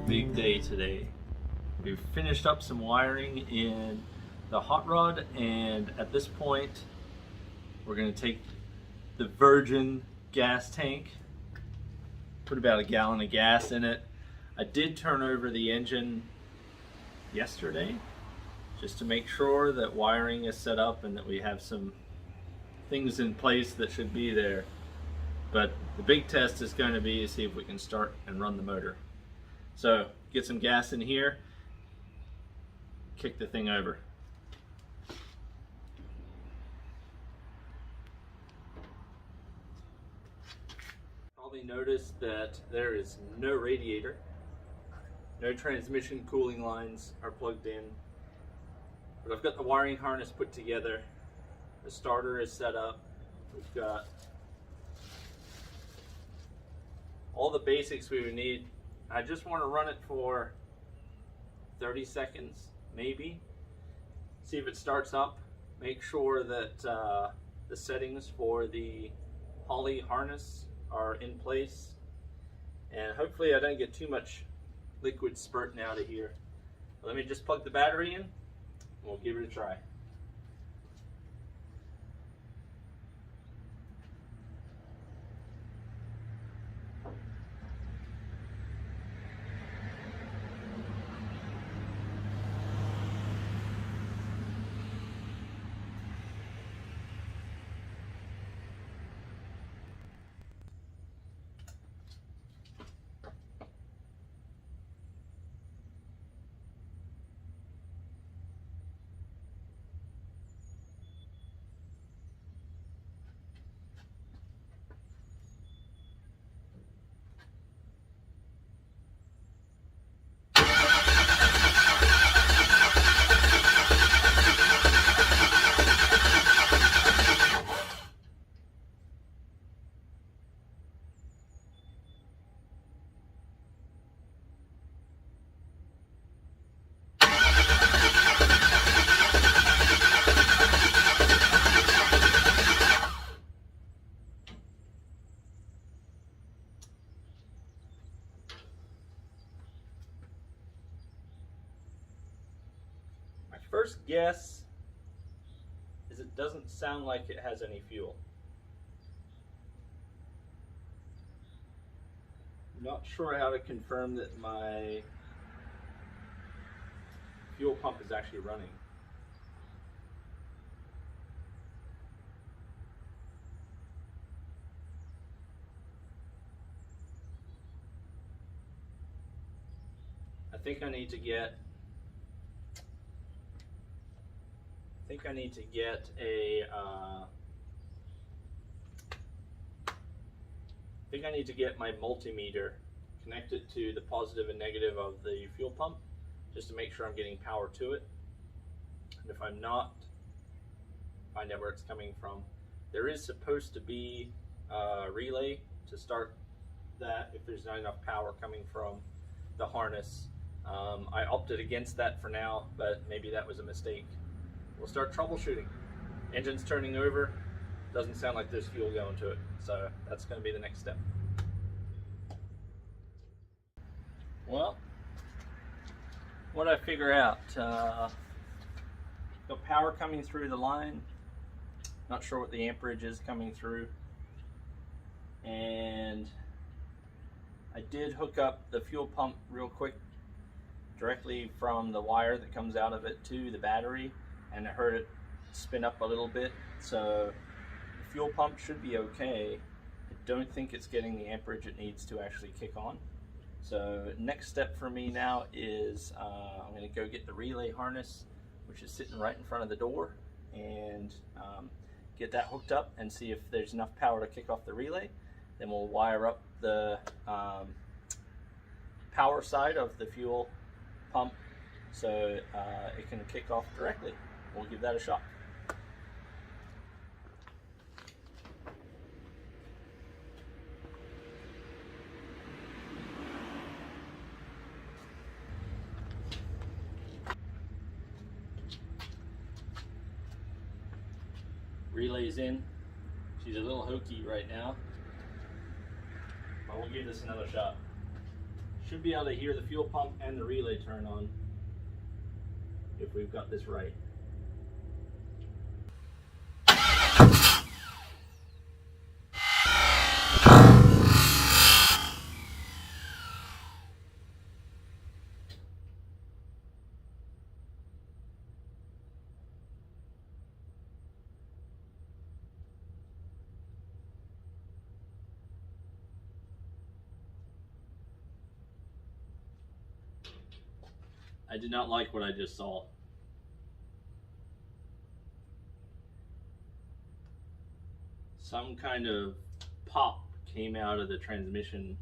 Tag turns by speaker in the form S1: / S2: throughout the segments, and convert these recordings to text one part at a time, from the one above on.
S1: big day today. We've finished up some wiring in the hot rod, and at this point we're going to take the virgin gas tank, put about a gallon of gas in it. I did turn over the engine yesterday just to make sure that wiring is set up and that we have some things in place that should be there. But the big test is going to be to see if we can start and run the motor. So get some gas in here, kick the thing over. Probably noticed that there is no radiator, no transmission cooling lines are plugged in, but I've got the wiring harness put together. The starter is set up. We've got all the basics we would need. I just want to run it for 30 seconds, maybe. See if it starts up. Make sure that the settings for the poly harness are in place. And hopefully I don't get too much liquid spurting out of here. Let me just plug the battery in and we'll give it a try. First guess is it doesn't sound like it has any fuel. I'm not sure how to confirm that my fuel pump is actually running. I think I need to get my multimeter connected to the positive and negative of the fuel pump just to make sure I'm getting power to it. And if I'm not, find out where it's coming from. There is supposed to be a relay to start that if there's not enough power coming from the harness. I opted against that for now, but maybe that was a mistake. We'll start troubleshooting. Engine's turning over. Doesn't sound like there's fuel going to it. So that's going to be the next step. Well, what I figure out, got power coming through the line. Not sure what the amperage is coming through. And I did hook up the fuel pump real quick directly from the wire that comes out of it to the battery, and I heard it spin up a little bit. So the fuel pump should be okay. I don't think it's getting the amperage it needs to actually kick on. So next step for me now is I'm going to go get the relay harness, which is sitting right in front of the door, and get that hooked up and see if there's enough power to kick off the relay. Then we'll wire up the power side of the fuel pump so it can kick off directly. We'll give that a shot. Relay's in. She's a little hokey right now, but we'll give this another shot. Should be able to hear the fuel pump and the relay turn on if we've got this right. I did not like what I just saw. Some kind of pop came out of the transmission.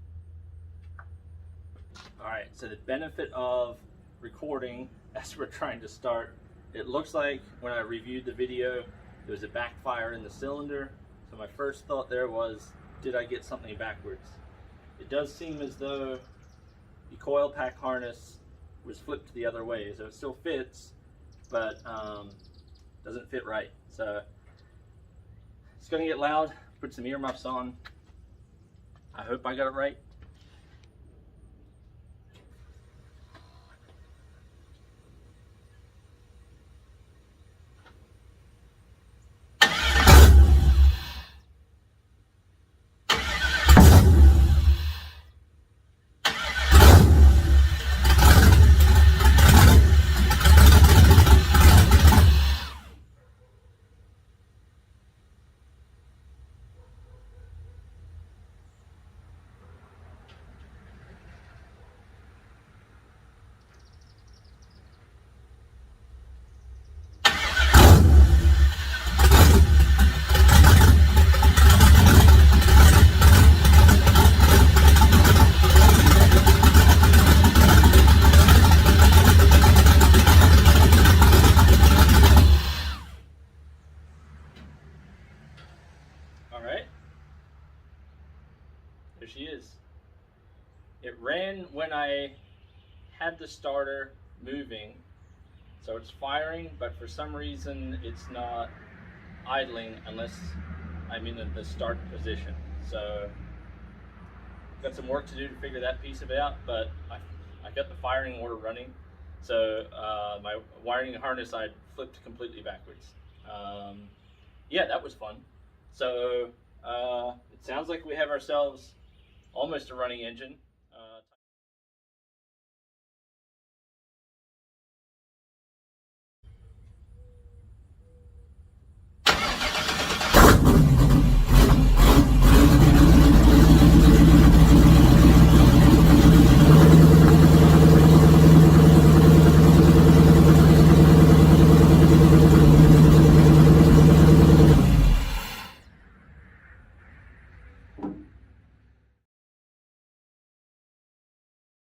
S1: Alright, so the benefit of recording as we're trying to start, it looks like when I reviewed the video, there was a backfire in the cylinder. So my first thought there was, did I get something backwards? It does seem as though the coil pack harness was flipped the other way, so it still fits, but doesn't fit right. So it's gonna get loud. Put some earmuffs on. I hope I got it right. Alright, there she is. It ran when I had the starter moving, so it's firing, but for some reason it's not idling unless I'm in the start position. So got some work to do to figure that piece of it out, but I got the firing motor running. So my wiring harness I flipped completely backwards. Yeah, that was fun. So it sounds like we have ourselves almost a running engine.